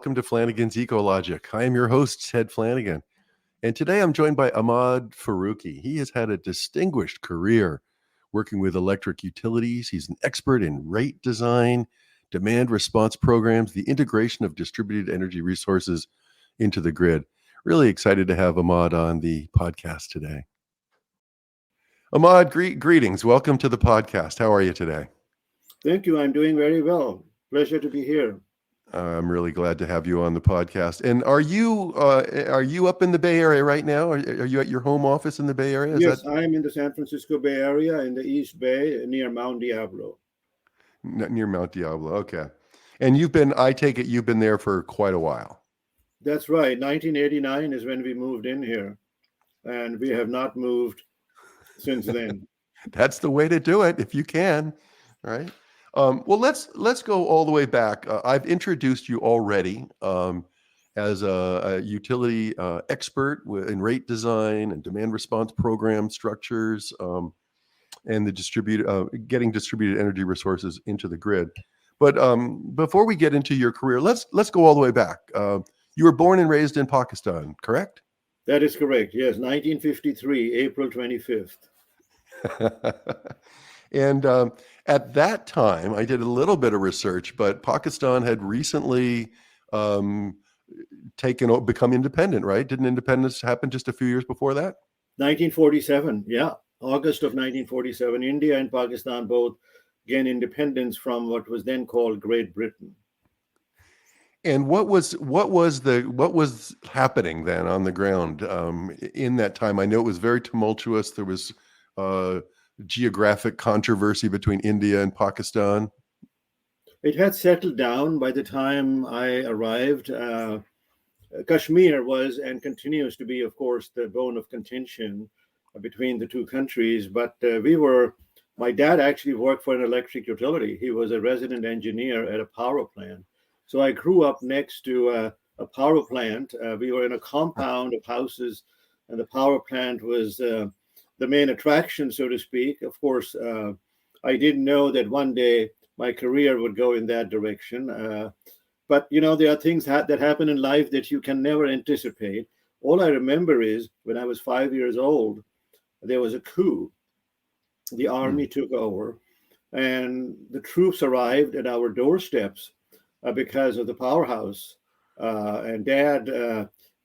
welcome to Flanigan's Ecologic. I am your host, Ted Flanigan, and today I'm joined by Ahmad Faruqui. He has had a distinguished career working with electric utilities. He's an expert in rate design, demand response programs, the integration of distributed energy resources into the grid. Really excited to have Ahmad on the podcast today. Ahmad, greetings. Welcome to the podcast. How are you today? Thank you. I'm doing very well. Pleasure to be here. I'm really glad to have you on the podcast. And are you up in the Bay Area right now? Are you at your home office in the Bay Area? Yes, I'm in the San Francisco Bay Area in the East Bay near Mount Diablo. Near Mount Diablo. Okay. And I take it you've been there for quite a while. That's right. 1989 is when we moved in here, and we have not moved since then. That's the way to do it if you can, right? Well, let's go all the way back. I've introduced you already as a utility expert in rate design and demand response program structures and the getting distributed energy resources into the grid. But before we get into your career, let's go all the way back. You were born and raised in Pakistan, correct? That is correct. Yes, 1953, April 25th. And at that time, I did a little bit of research, but Pakistan had recently become independent, right? Didn't independence happen just a few years before that? 1947, yeah. August of 1947, India and Pakistan both gained independence from what was then called Great Britain. And what was happening then on the ground in that time? I know it was very tumultuous. There was geographic controversy between India and Pakistan. It had settled down by the time I arrived. Kashmir was and continues to be, of course, the bone of contention between the two countries. But my dad actually worked for an electric utility. He was a resident engineer at a power plant. So I grew up next to a power plant. We were in a compound of houses, and the power plant was the main attraction, so to speak. Of course, I didn't know that one day my career would go in that direction. But, there are things that happen in life that you can never anticipate. All I remember is when I was 5 years old, there was a coup. The army took over, and the troops arrived at our doorsteps because of the powerhouse. And Dad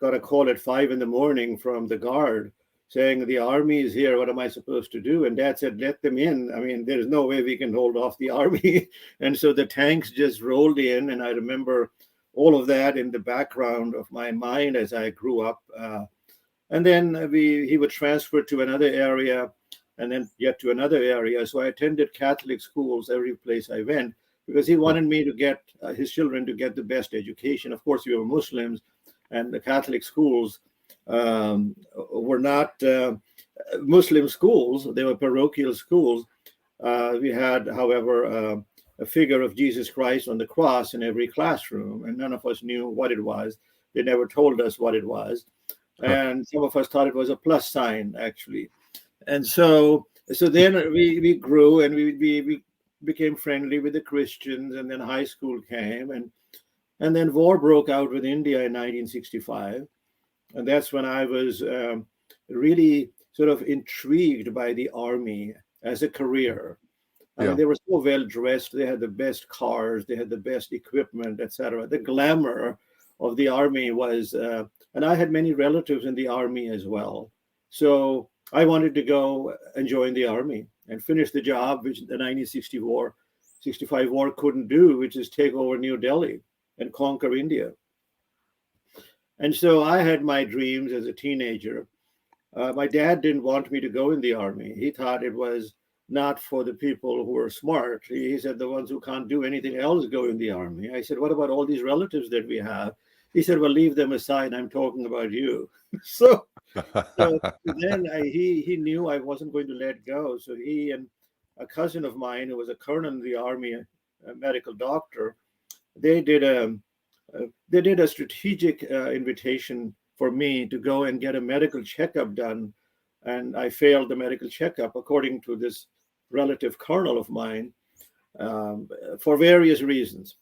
got a call at 5 a.m. from the guard saying, the army is here, what am I supposed to do? And Dad said, let them in. I mean, there's no way we can hold off the army. And so the tanks just rolled in. And I remember all of that in the background of my mind as I grew up. And then he was transferred to another area and then yet to another area. So I attended Catholic schools every place I went because he wanted me to get his children to get the best education. Of course, we were Muslims, and the Catholic schools were not Muslim schools. They were parochial schools. We had, however, a figure of Jesus Christ on the cross in every classroom, and none of us knew what it was. They never told us what it was. And some of us thought it was a plus sign, actually. And so then we grew, and we became friendly with the Christians, and then high school came, and then war broke out with India in 1965. And that's when I was really sort of intrigued by the army as a career. I mean, they were so well dressed. They had the best cars. They had the best equipment, etc. The glamour of the army was, and I had many relatives in the army as well. So I wanted to go and join the army and finish the job, which the 1965 war couldn't do, which is take over New Delhi and conquer India. And so I had my dreams as a teenager. My dad didn't want me to go in the army. He thought it was not for the people who are smart. He said the ones who can't do anything else go in the army. I said, what about all these relatives that we have? He said, well, leave them aside. I'm talking about you. So then he knew I wasn't going to let go. So he and a cousin of mine who was a colonel in the army, a medical doctor, they did a strategic invitation for me to go and get a medical checkup done. And I failed the medical checkup, according to this relative colonel of mine, for various reasons.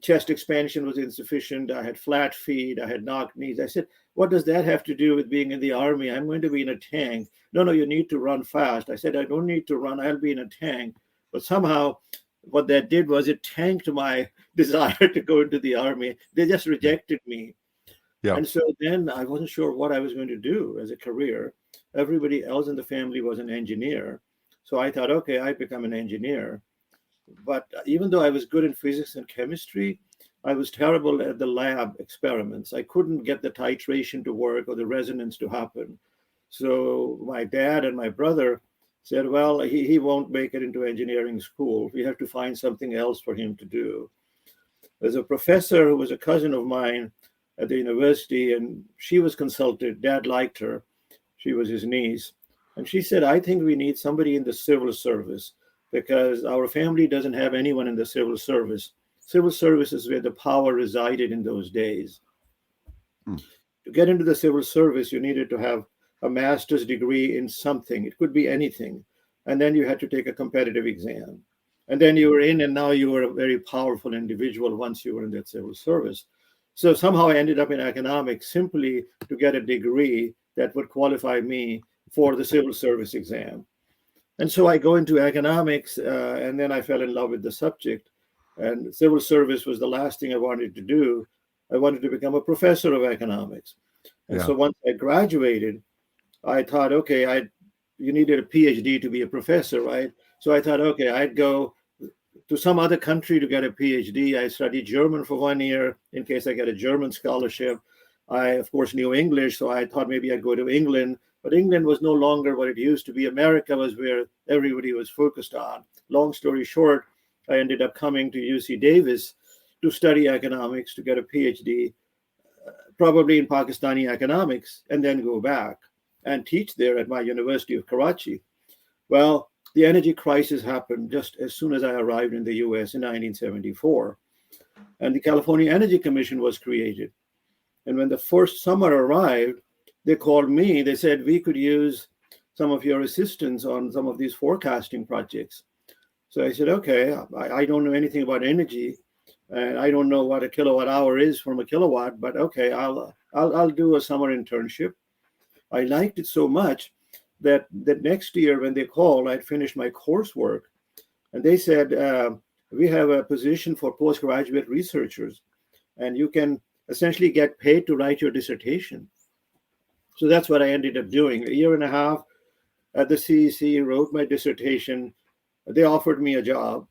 chest expansion was insufficient. I had flat feet. I had knocked knees. I said, what does that have to do with being in the army? I'm going to be in a tank. No, you need to run fast. I said, I don't need to run. I'll be in a tank. But somehow what that did was it tanked my desire to go into the army. They just rejected me. Yeah. And so then I wasn't sure what I was going to do as a career. Everybody else in the family was an engineer. So I thought, okay, I become an engineer. But even though I was good in physics and chemistry, I was terrible at the lab experiments. I couldn't get the titration to work or the resonance to happen. So my dad and my brother said, well, he won't make it into engineering school. We have to find something else for him to do. There's a professor who was a cousin of mine at the university, and she was consulted. Dad liked her. She was his niece. And she said, I think we need somebody in the civil service because our family doesn't have anyone in the civil service. Civil service is where the power resided in those days. To get into the civil service, you needed to have a master's degree in something. It could be anything. And then you had to take a competitive exam. And then you were in, and now you were a very powerful individual once you were in that civil service. So somehow I ended up in economics simply to get a degree that would qualify me for the civil service exam. And so I go into economics, and then I fell in love with the subject. And civil service was the last thing I wanted to do. I wanted to become a professor of economics. And so once I graduated, I thought, okay, you needed a PhD to be a professor, right? So I thought, okay, I'd go to some other country to get a PhD. I studied German for 1 year in case I get a German scholarship. I, of course, knew English, so I thought maybe I'd go to England. But England was no longer what it used to be. America was where everybody was focused on. Long story short, I ended up coming to UC Davis to study economics, to get a PhD, probably in Pakistani economics, and then go back and teach there at my University of Karachi. Well, the energy crisis happened just as soon as I arrived in the US in 1974. And the California Energy Commission was created. And when the first summer arrived, they called me. They said, we could use some of your assistance on some of these forecasting projects. So I said, okay, I don't know anything about energy, and I don't know what a kilowatt hour is from a kilowatt, but okay, I'll do a summer internship. I liked it so much that next year when they called, I'd finished my coursework, and they said, we have a position for postgraduate researchers, and you can essentially get paid to write your dissertation. So that's what I ended up doing. A year and a half at the CEC, wrote my dissertation. They offered me a job.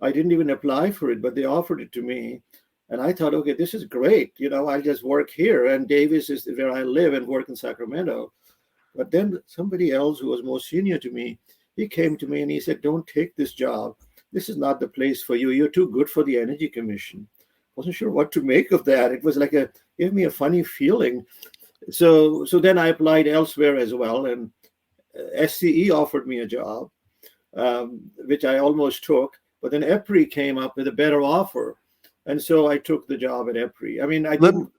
I didn't even apply for it, but they offered it to me. And I thought, okay, this is great. I'll just work here. And Davis is where I live and work in Sacramento. But then somebody else who was more senior to me, he came to me and he said, don't take this job. This is not the place for you. You're too good for the Energy Commission. Wasn't sure what to make of that. It was gave me a funny feeling. So then I applied elsewhere as well. And SCE offered me a job, which I almost took. But then EPRI came up with a better offer. And so I took the job at EPRI. I mean, I didn't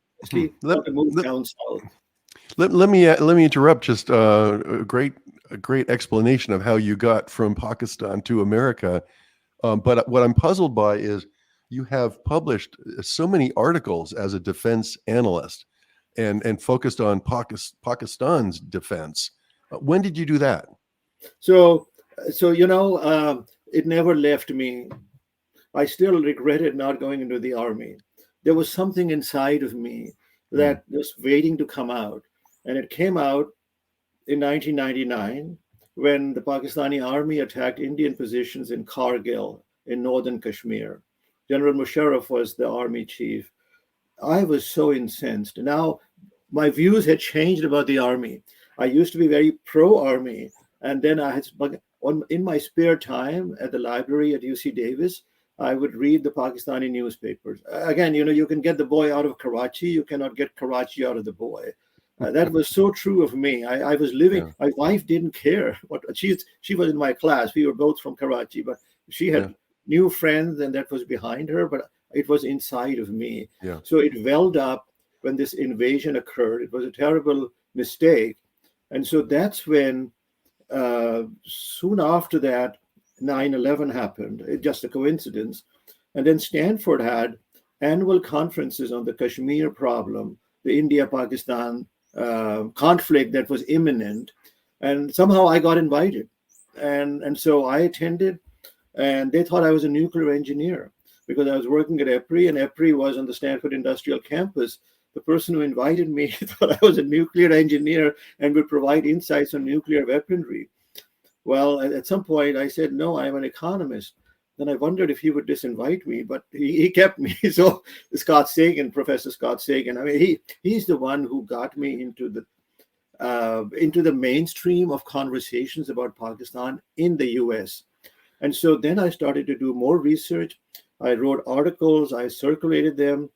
want to move down south. Let me interrupt. Just a great explanation of how you got from Pakistan to America. But what I'm puzzled by is you have published so many articles as a defense analyst and focused on Pakistan's defense. When did you do that? So it never left me. I still regretted not going into the army. There was something inside of me that was waiting to come out. And it came out in 1999 when the Pakistani army attacked Indian positions in Kargil in northern Kashmir. General Musharraf was the army chief. I was so incensed. Now, my views had changed about the army. I used to be very pro-army. And then in my spare time at the library at UC Davis, I would read the Pakistani newspapers. Again, you can get the boy out of Karachi. You cannot get Karachi out of the boy. That was so true of me. I was living. My wife didn't care. She was in my class. We were both from Karachi, but she had new friends, and that was behind her. But it was inside of me. Yeah. So it welled up when this invasion occurred. It was a terrible mistake, and so that's when. Soon after that, 9/11 happened. It's just a coincidence. And then Stanford had annual conferences on the Kashmir problem, the India-Pakistan conflict that was imminent. And somehow I got invited. And so I attended, and they thought I was a nuclear engineer because I was working at EPRI, and EPRI was on the Stanford Industrial Campus. The person who invited me thought I was a nuclear engineer and would provide insights on nuclear weaponry. Well, at some point I said, no, I'm an economist. Then I wondered if he would disinvite me, but he kept me. So Scott Sagan, Professor Scott Sagan, I mean, he's the one who got me into the mainstream of conversations about Pakistan in the US. And so then I started to do more research. I wrote articles, I circulated them.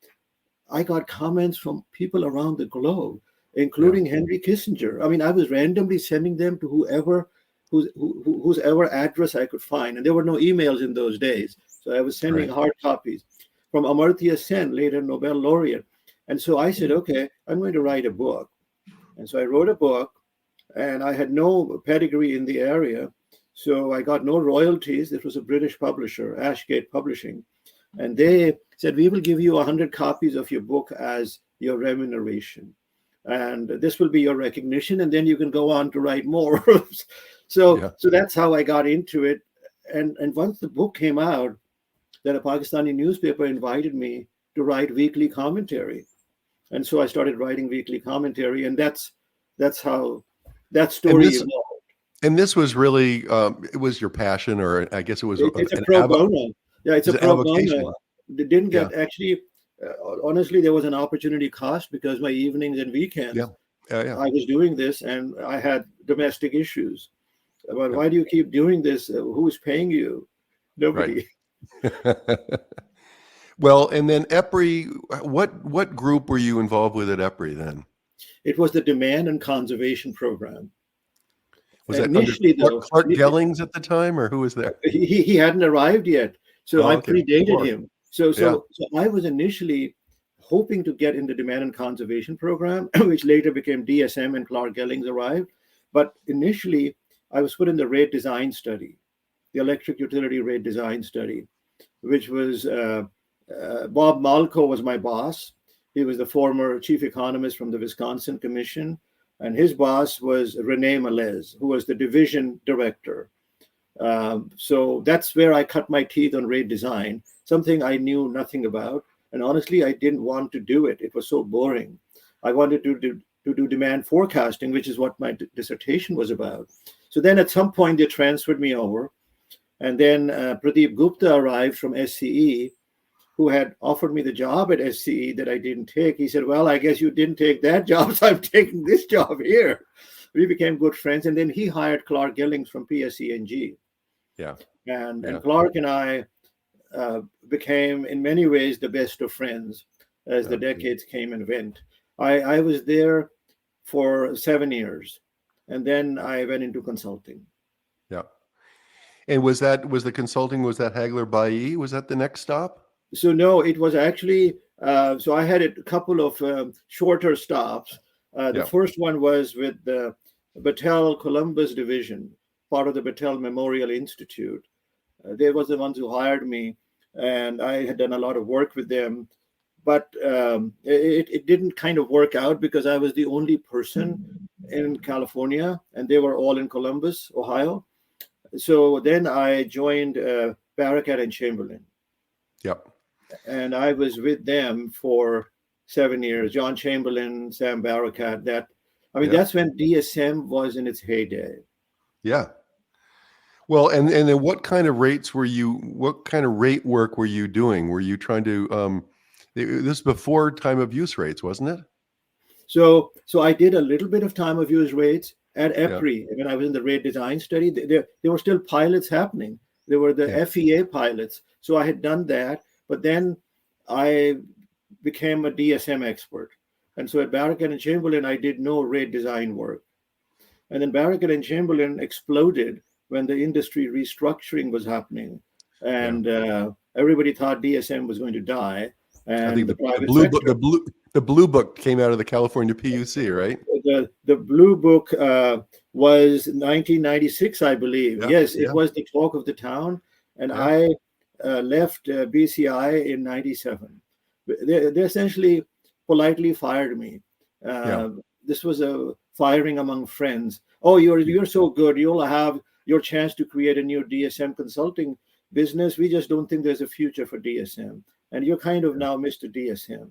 I got comments from people around the globe, including Henry Kissinger. I mean, I was randomly sending them to whose ever address I could find. And there were no emails in those days. So I was sending hard copies from Amartya Sen, later Nobel laureate. And so I said, okay, I'm going to write a book. And so I wrote a book, and I had no pedigree in the area. So I got no royalties. This was a British publisher, Ashgate Publishing. And they said, we will give you 100 copies of your book as your remuneration. And this will be your recognition. And then you can go on to write more. So that's how I got into it. And once the book came out, then a Pakistani newspaper invited me to write weekly commentary. And so I started writing weekly commentary. And that's how that story evolved. And this was really, it was your passion, or I guess it was it's a pro bono. Yeah, it's a pro bono. They didn't get honestly, there was an opportunity cost because my evenings and weekends, I was doing this and I had domestic issues. But why do you keep doing this? Who's paying you? Nobody. Right. Well, and then EPRI, what group were you involved with at EPRI then? It was the Demand and Conservation Program. Was that initially Clark Gellings at the time, or who was there? He hadn't arrived yet, so I predated him. So I was initially hoping to get in the Demand and Conservation Program, which later became DSM, and Clark Gellings arrived. But initially, I was put in the rate design study, the electric utility rate design study, which was Bob Malko was my boss. He was the former chief economist from the Wisconsin Commission. And his boss was Rene Melez, who was the division director. So that's where I cut my teeth on rate design, something I knew nothing about. And honestly, I didn't want to do it. It was so boring. I wanted to do demand forecasting, which is what my dissertation was about. So then at some point, they transferred me over. And then Pradeep Gupta arrived from SCE, who had offered me the job at SCE that I didn't take. He said, well, I guess you didn't take that job, so I'm taking this job here. We became good friends. And then he hired Clark Gellings from PSE&G. And Clark and I became, in many ways, the best of friends as the decades came and went. I was there for 7 years, and then I went into consulting. Yeah. And was the consulting, was that Hagler-Bailly? Was that the next stop? So no, it was actually, so I had a couple of shorter stops. The first one was with the Battelle Columbus Division, part of the Battelle Memorial Institute. They was the ones who hired me, and I had done a lot of work with them. But it didn't kind of work out because I was the only person in California, and they were all in Columbus, Ohio. So then I joined Barakat and Chamberlain. Yep. And I was with them for 7 years. John Chamberlain, Sam Barakat. That's when DSM was in its heyday. Yeah. Well, and then what kind of rate work were you doing? Were you trying to, this is before time of use rates, wasn't it? So I did a little bit of time of use rates at EPRI. When I was in the rate design study, there were still pilots happening. There were the FEA pilots. So I had done that. But then I became a DSM expert. And so at Barakat and Chamberlain, I did no rate design work. And then Barakat and Chamberlain exploded when the industry restructuring was happening. And everybody thought DSM was going to die. And I think the blue book came out of the California PUC, right? The blue book was 1996, I believe. It was the talk of the town. And I left BCI in 97 They essentially politely fired me. Yeah. This was a firing among friends. Oh, you're so good. You'll have your chance to create a new DSM consulting business. We just don't think there's a future for DSM, and you're kind of now Mr. DSM.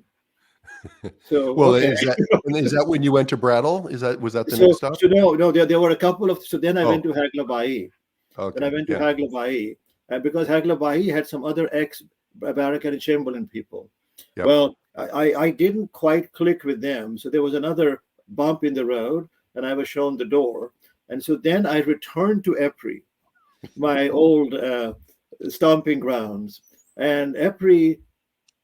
So Well, okay. is that when you went to Brattle? Was that the next So, stop? so no, there were a couple of. So then I went Oh, to Hagla Bai. Then I okay. went to Yeah. Hagla Bai, and because Hagla Bai had some other ex-Barracan and Chamberlain people. Yep. Well, I didn't quite click with them, so there was another bump in the road, and I was shown the door. And so then I returned to EPRI, my old stomping grounds, and EPRI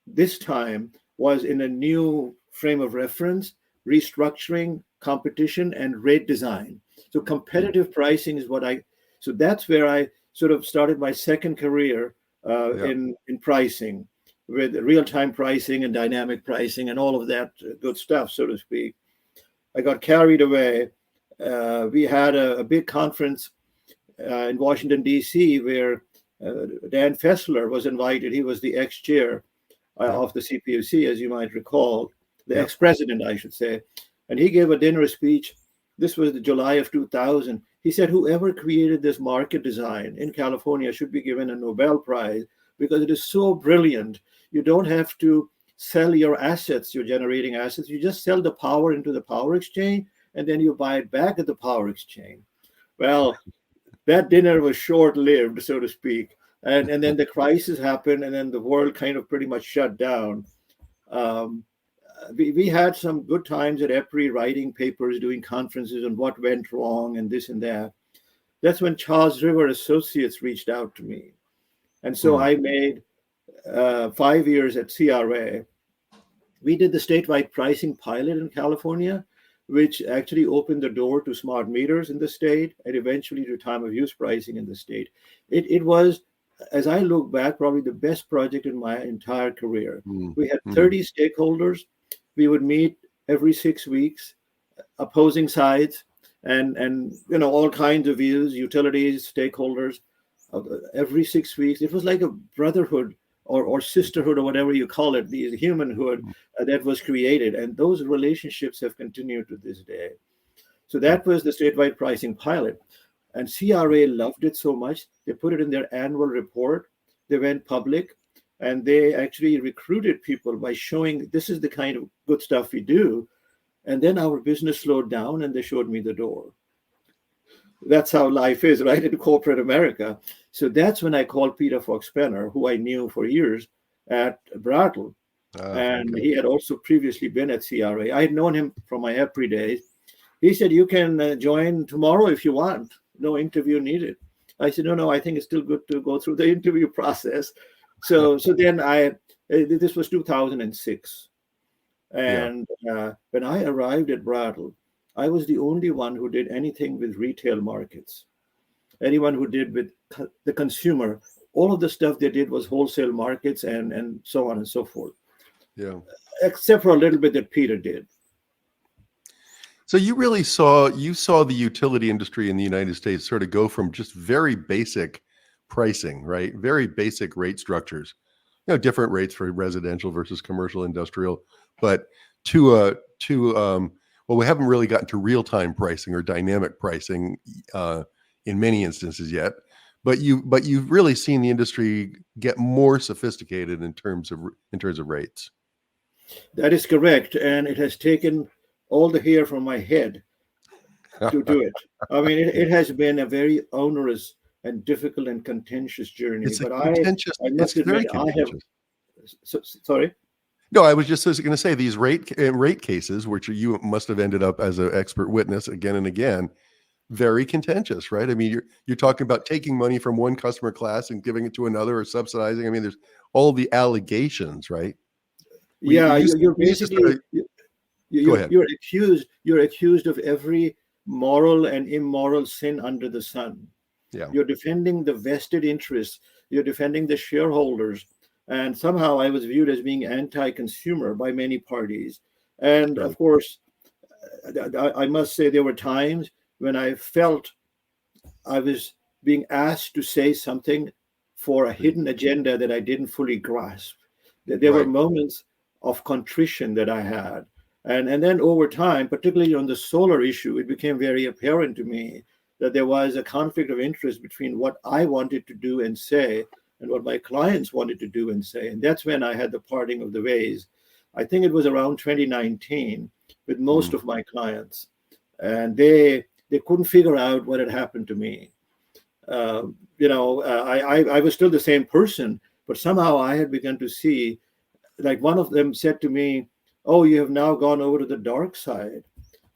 this time was in a new frame of reference, restructuring, competition, and rate design. So competitive pricing is so that's where I sort of started my second career Yeah. in pricing, with real-time pricing and dynamic pricing and all of that good stuff, so to speak. I got carried away. We had a big conference in Washington, D.C., where Dan Fessler was invited. He was the ex-chair of the CPUC, as you might recall, the ex-president, I should say. And he gave a dinner speech. This was the July of 2000. He said, whoever created this market design in California should be given a Nobel Prize because it is so brilliant. You don't have to sell your assets, your generating assets. You just sell the power into the power exchange, and then you buy it back at the power exchange. Well, that dinner was short-lived, so to speak. And then the crisis happened, and then the world kind of pretty much shut down. We had some good times at EPRI, writing papers, doing conferences on what went wrong and this and that. That's when Charles River Associates reached out to me. And so I made 5 years at CRA. We did the statewide pricing pilot in California, which actually opened the door to smart meters in the state and eventually to time of use pricing in the state. It was, as I look back, probably the best project in my entire career. We had 30 stakeholders. We would meet every 6 weeks, opposing sides, and all kinds of views, utilities, stakeholders, every 6 weeks. It was like a brotherhood or sisterhood or whatever you call it, the humanhood that was created. And those relationships have continued to this day. So that was the statewide pricing pilot. And CRA loved it so much, they put it in their annual report. They went public, and they actually recruited people by showing this is the kind of good stuff we do. And then our business slowed down, and they showed me the door. That's how life is, right, in corporate America. So that's when I called Peter Fox-Penner, who I knew for years at Brattle. And he had also previously been at CRA. I had known him from my EPRI days. He said, you can join tomorrow if you want. No interview needed. I said, no, I think it's still good to go through the interview process. So then this was 2006. And when I arrived at Brattle, I was the only one who did anything with retail markets. Anyone who did with the consumer, all of the stuff they did was wholesale markets and so on and so forth. Yeah. Except for a little bit that Peter did. So you really saw the utility industry in the United States sort of go from just very basic pricing, right? Very basic rate structures, different rates for residential versus commercial, industrial, but well, we haven't really gotten to real-time pricing or dynamic pricing in many instances yet. But you've really seen the industry get more sophisticated in terms of rates. That is correct, and it has taken all the hair from my head to do it. I mean, it has been a very onerous and difficult and contentious journey. It's but I must admit, I have. Sorry. No, I was just going to say these rate cases, which you must have ended up as an expert witness again and again, very contentious, right? I mean, you're talking about taking money from one customer class and giving it to another or subsidizing. I mean, there's all the allegations, right? You're basically you're accused of every moral and immoral sin under the sun. Yeah. You're defending the vested interests. You're defending the shareholders. And somehow I was viewed as being anti-consumer by many parties. And of course, I must say there were times when I felt I was being asked to say something for a hidden agenda that I didn't fully grasp. There were moments of contrition that I had. And then over time, particularly on the solar issue, it became very apparent to me that there was a conflict of interest between what I wanted to do and say and what my clients wanted to do and say. And that's when I had the parting of the ways. I think it was around 2019 with most of my clients. And they couldn't figure out what had happened to me. I was still the same person, but somehow I had begun to see, like one of them said to me, "Oh, you have now gone over to the dark side."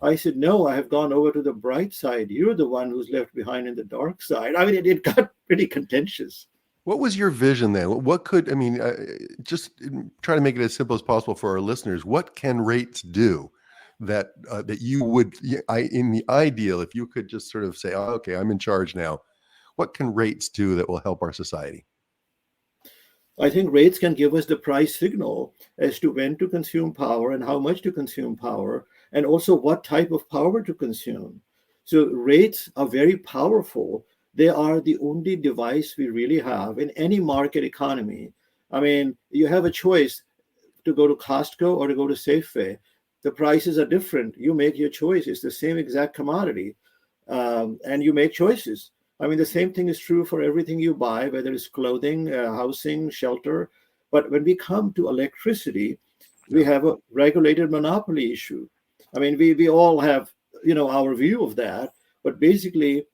I said, "No, I have gone over to the bright side. You're the one who's left behind in the dark side." I mean, it got pretty contentious. What was your vision then? What could, I mean, just try to make it as simple as possible for our listeners. What can rates do that you would, in the ideal, if you could just sort of say, "Oh, okay, I'm in charge now," what can rates do that will help our society? I think rates can give us the price signal as to when to consume power and how much to consume power, and also what type of power to consume. So rates are very powerful. They are the only device we really have in any market economy. I mean, you have a choice to go to Costco or to go to Safeway. The prices are different. You make your choice. It's the same exact commodity, and you make choices. I mean, the same thing is true for everything you buy, whether it's clothing, housing, shelter. But when we come to electricity, we have a regulated monopoly issue. I mean, we all have, our view of that. But basically,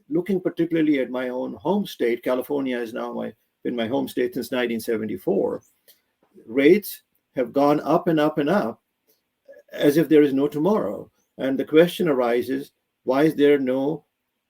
looking particularly at my own home state, California has now been my home state since 1974. Rates have gone up and up and up as if there is no tomorrow. And the question arises, why is there no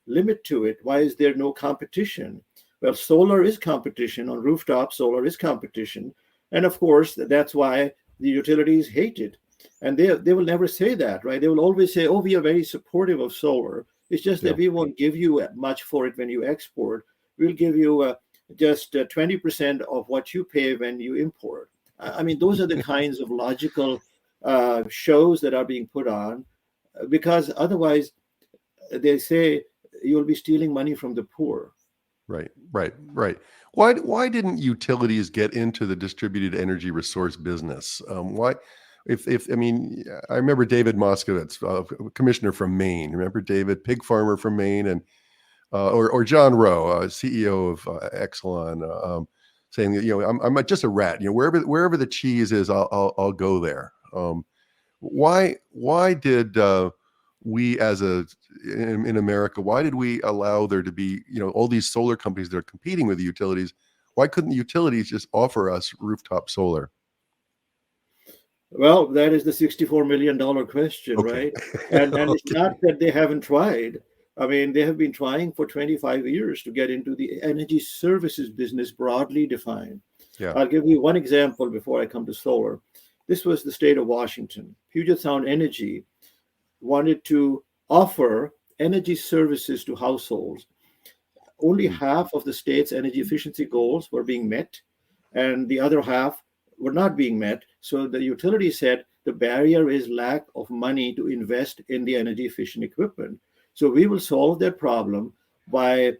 limit to it? Why is there no competition? Well, solar is competition. On rooftop, solar is competition. And of course, that's why the utilities hate it. And they will never say that, right? They will always say, "Oh, we are very supportive of solar. It's just that we won't give you much for it when you export. We'll give you just 20% of what you pay when you import." I mean, those are the kinds of logical shows that are being put on, because otherwise they say you'll be stealing money from the poor. Right. Why didn't utilities get into the distributed energy resource business? Why? If I mean, I remember David Moskowitz, commissioner from Maine. Remember David, pig farmer from Maine, and or John Rowe, CEO of Exelon, saying that I'm just a rat. Wherever the cheese is, I'll go there. Why did we in America, why did we allow there to be, all these solar companies that are competing with the utilities? Why couldn't the utilities just offer us rooftop solar? Well, that is the $64 million question, Okay. right? And it's not that they haven't tried. I mean, they have been trying for 25 years to get into the energy services business, broadly defined. Yeah. I'll give you one example before I come to solar. This was the state of Washington. Puget Sound Energy wanted to offer energy services to households. Only half of the state's energy efficiency goals were being met, and the other half were not being met. So the utility said the barrier is lack of money to invest in the energy efficient equipment. So we will solve that problem by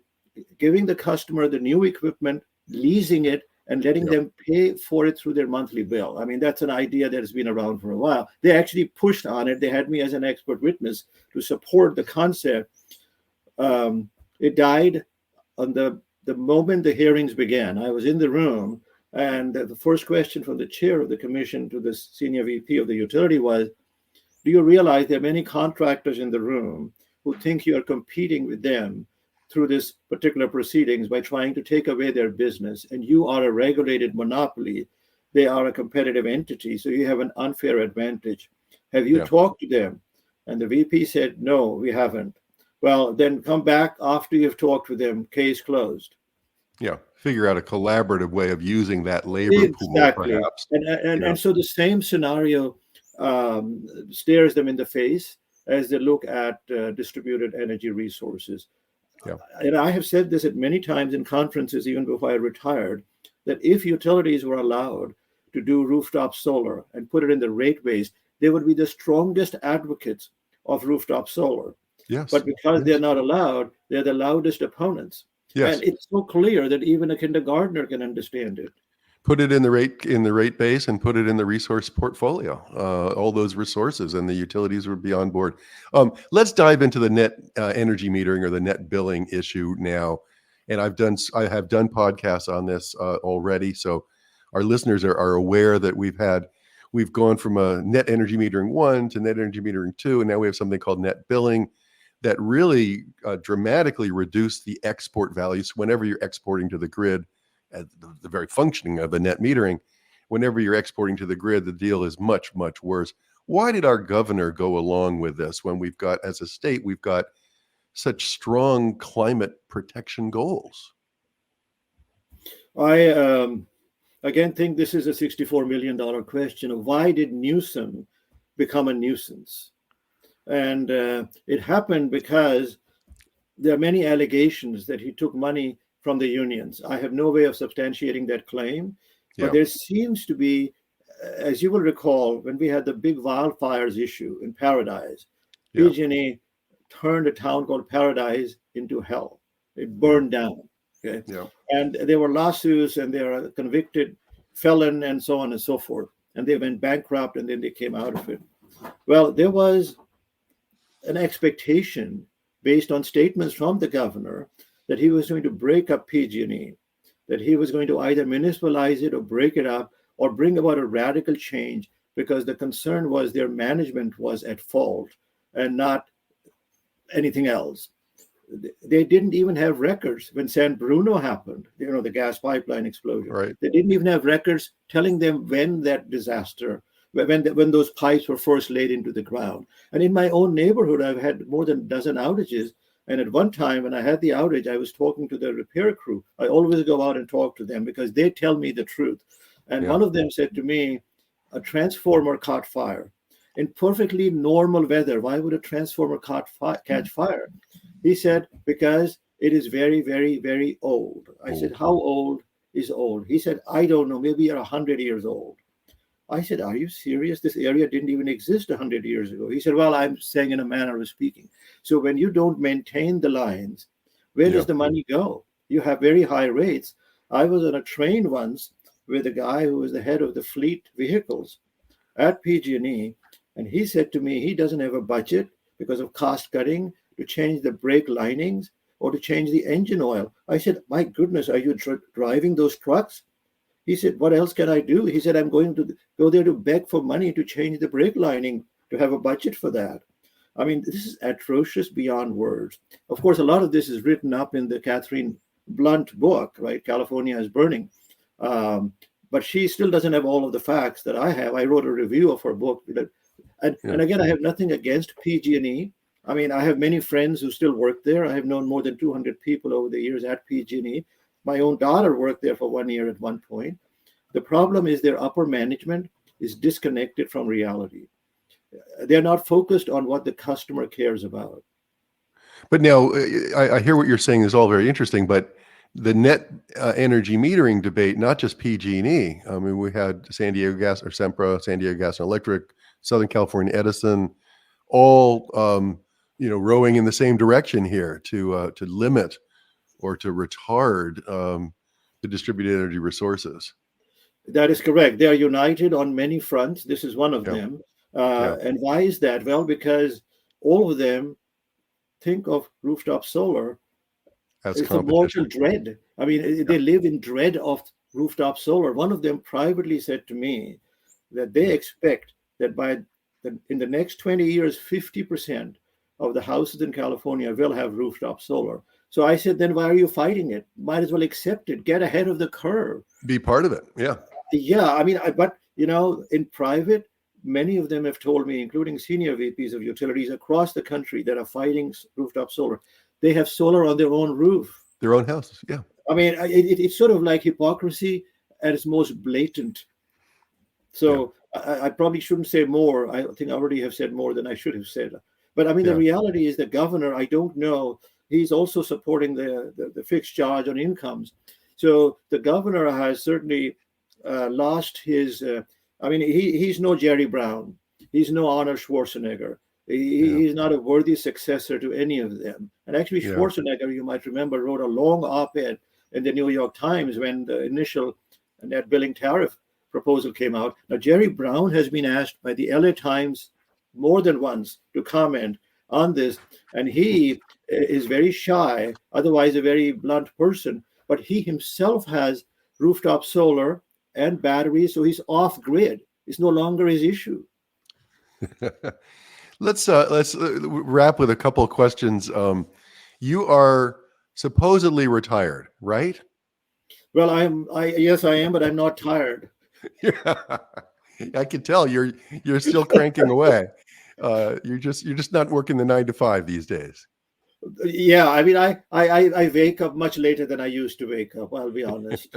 giving the customer the new equipment, leasing it, and letting them pay for it through their monthly bill. I mean, that's an idea that has been around for a while. They actually pushed on it. They had me as an expert witness to support the concept. It died on the moment the hearings began. I was in the room, and the first question from the chair of the commission to the senior VP of the utility was, "Do you realize there are many contractors in the room who think you are competing with them through this particular proceedings by trying to take away their business, and you are a regulated monopoly. They are a competitive entity, so you have an unfair advantage. Have you talked to them?" And the VP said, "No, we haven't." Well, then come back after you've talked with them, case closed. Yeah, figure out a collaborative way of using that labor pool, perhaps. And so the same scenario stares them in the face as they look at distributed energy resources. Yeah. And I have said this at many times in conferences, even before I retired, that if utilities were allowed to do rooftop solar and put it in the rateways, they would be the strongest advocates of rooftop solar. Yes. But because they're not allowed, they're the loudest opponents. Yes. And it's so clear that even a kindergartner can understand it. Put it in the rate base and put it in the resource portfolio. All those resources and the utilities would be on board. Let's dive into the net energy metering or the net billing issue now. And I have done podcasts on this already, so our listeners are aware that we've gone from a net energy metering 1 to net energy metering 2, and now we have something called net billing that really dramatically reduced the export values whenever you're exporting to the grid. The very functioning of the net metering, whenever you're exporting to the grid, the deal is much, much worse. Why did our governor go along with this when we've got, as a state, we've got such strong climate protection goals? I again think this is a $64 million question of why did Newsom become a nuisance? And it happened because there are many allegations that he took money from the unions. I have no way of substantiating that claim, but there seems to be, as you will recall, when we had the big wildfires issue in Paradise, PG&E turned a town called Paradise into hell. It burned down. Okay, and there were lawsuits, and there are convicted felon, and so on and so forth. And they went bankrupt, and then they came out of it. Well, there was an expectation based on statements from the governor that he was going to break up PG&E, that he was going to either municipalize it or break it up or bring about a radical change, because the concern was their management was at fault and not anything else. They didn't even have records when San Bruno happened, the gas pipeline explosion. Right. They didn't even have records telling them when that disaster, when those pipes were first laid into the ground. And in my own neighborhood, I've had more than a dozen outages. And at one time, when I had the outage, I was talking to the repair crew. I always go out and talk to them because they tell me the truth. And one of them said to me, a transformer caught fire. In perfectly normal weather, why would a transformer catch fire? He said, because it is very, very, very old. I said, how old is old? He said, I don't know, maybe you're 100 years old. I said, are you serious? This area didn't even exist 100 years ago. He said, well, I'm saying in a manner of speaking. So when you don't maintain the lines, where does the money go? You have very high rates. I was on a train once with a guy who was the head of the fleet vehicles at PG&E, and he said to me he doesn't have a budget because of cost cutting to change the brake linings or to change the engine oil. I said, my goodness, are you driving those trucks? He said, what else can I do? He said, I'm going to go there to beg for money to change the brake lining, to have a budget for that. I mean, this is atrocious beyond words. Of course, a lot of this is written up in the Catherine Blunt book, right? California is Burning. But she still doesn't have all of the facts that I have. I wrote a review of her book. And again, I have nothing against PG&E. I mean, I have many friends who still work there. I have known more than 200 people over the years at PG&E. My own daughter worked there for 1 year at one point. The problem is their upper management is disconnected from reality. They're not focused on what the customer cares about. But now I hear what you're saying is all very interesting, but the net energy metering debate, not just PG&E. I mean, we had San Diego Gas or Sempra, San Diego Gas and Electric, Southern California Edison, all rowing in the same direction here to limit or to retard the distributed energy resources. That is correct. They are united on many fronts. This is one of them. And why is that? Well, because all of them think of rooftop solar as a mortal dread. I mean, they live in dread of rooftop solar. One of them privately said to me that they expect that in the next 20 years, 50% of the houses in California will have rooftop solar. So I said, then why are you fighting it? Might as well accept it. Get ahead of the curve. Be part of it. Yeah. Yeah. I mean, but in private, many of them have told me, including senior VPs of utilities across the country that are fighting rooftop solar, they have solar on their own roof. Their own houses. Yeah. I mean, it's sort of like hypocrisy at its most blatant. So I probably shouldn't say more. I think I already have said more than I should have said. But I mean, the reality is the governor, I don't know. He's also supporting the fixed charge on incomes. So the governor has certainly lost his, he's no Jerry Brown. He's no Arnold Schwarzenegger. He's not a worthy successor to any of them. And actually, Schwarzenegger, you might remember, wrote a long op-ed in the New York Times when the initial net billing tariff proposal came out. Now, Jerry Brown has been asked by the LA Times more than once to comment on this, and he is very shy, otherwise a very blunt person, but he himself has rooftop solar and batteries, so he's off grid. It's no longer his issue. Let's wrap with a couple of questions. You are supposedly retired, right? Well, yes, I am, but I'm not tired. Yeah. I can tell you're still cranking away. You're just not working the 9 to 5 these days. Yeah, I mean, I wake up much later than I used to wake up. I'll be honest.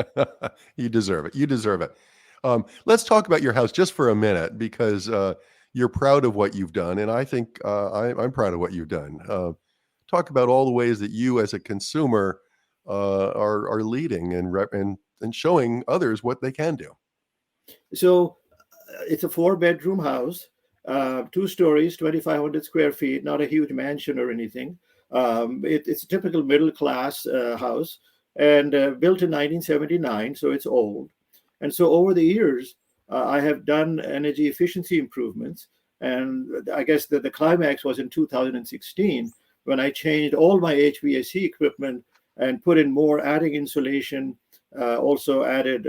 You deserve it. You deserve it. Let's talk about your house just for a minute, because you're proud of what you've done, and I think I'm proud of what you've done. Talk about all the ways that you, as a consumer, are leading and showing others what they can do. So it's a 4-bedroom house, 2 stories, 2,500 square feet, not a huge mansion or anything. It's a typical middle class house, and built in 1979, so it's old. And so over the years, I have done energy efficiency improvements. And I guess the climax was in 2016, when I changed all my HVAC equipment and put in more attic insulation, also added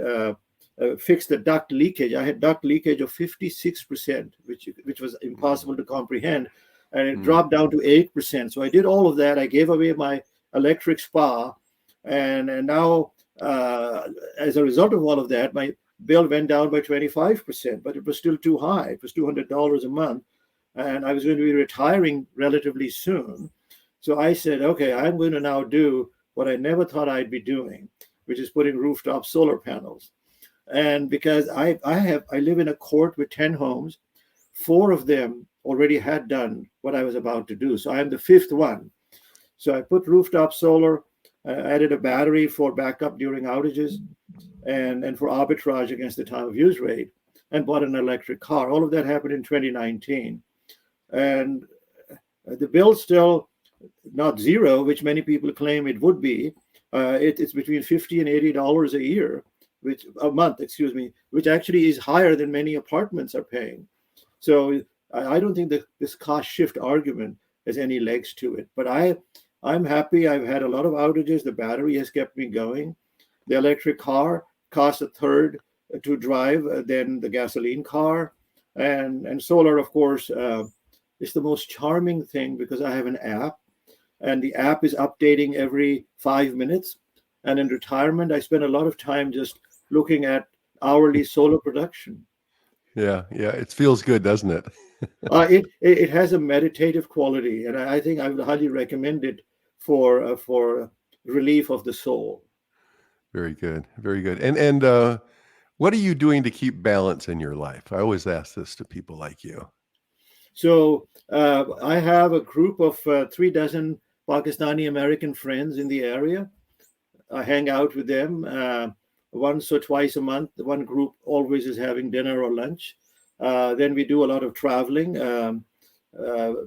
fixed the duct leakage. I had duct leakage of 56%, which was impossible to comprehend, and it dropped down to 8%. So I did all of that. I gave away my electric spa, and now as a result of all of that, my bill went down by 25%, but it was still too high. It was $200 a month, and I was going to be retiring relatively soon. So I said, okay, I'm going to now do what I never thought I'd be doing, which is putting rooftop solar panels. And because I live in a court with 10 homes, 4 of them already had done what I was about to do. So I'm the 5th one. So I put rooftop solar, added a battery for backup during outages, and for arbitrage against the time of use rate, and bought an electric car. All of that happened in 2019. And the bill's still not zero, which many people claim it would be. It's between $50 and $80 a year, a month, which actually is higher than many apartments are paying. So I don't think that this cost shift argument has any legs to it. But I'm happy. I've had a lot of outages. The battery has kept me going. The electric car costs a third to drive than the gasoline car. And solar, of course, is the most charming thing, because I have an app, and the app is updating every 5 minutes. And in retirement, I spend a lot of time just looking at hourly solar production. Yeah, it feels good, doesn't it? It has a meditative quality, and I think I would highly recommend it for relief of the soul. Very good, very good. And what are you doing to keep balance in your life? I always ask this to people like you. So I have a group of 36 Pakistani American friends in the area. I hang out with them once or twice a month. One group always is having dinner or lunch. Then we do a lot of traveling.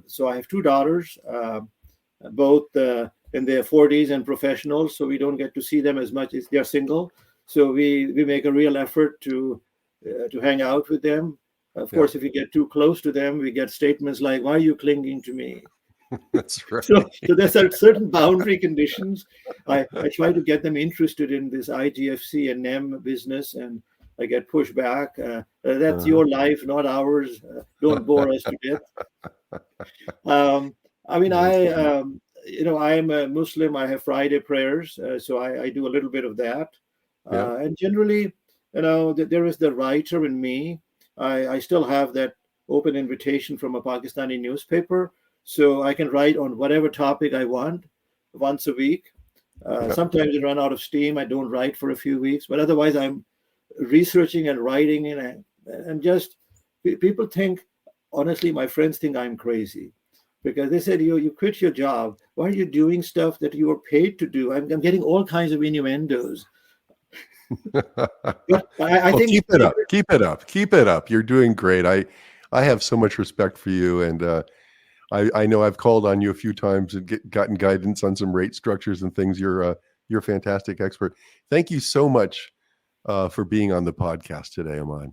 So I have 2 daughters, both in their 40s and professionals, so we don't get to see them as much as they're single. So we make a real effort to hang out with them. Of course, if we get too close to them, we get statements like, "Why are you clinging to me?" That's right. So there's certain boundary conditions. I try to get them interested in this IGFC and NEM business, and I get pushed back. That's your life, not ours. Don't bore us to death. I mean, I'm a Muslim. I have Friday prayers, so I do a little bit of that. And generally, there is the writer in me. I still have that open invitation from a Pakistani newspaper, so I can write on whatever topic I want once a week. Sometimes I run out of steam. I don't write for a few weeks, but otherwise I'm researching and writing, and just people think, honestly, my friends think I'm crazy, because they said, you quit your job. Why are you doing stuff that you were paid to do? I'm getting all kinds of innuendos. But I think keep it up. You're doing great. I have so much respect for you, and I know I've called on you a few times and gotten guidance on some rate structures and things. You're a fantastic expert. Thank you so much for being on the podcast today, Ahmad.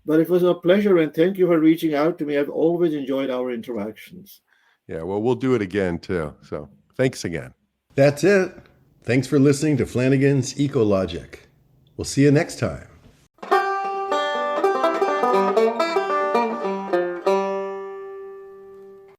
But it was a pleasure, and thank you for reaching out to me. I've always enjoyed our interactions. Yeah, well, we'll do it again too. So thanks again. That's it. Thanks for listening to Flanigan's Ecologic. We'll see you next time.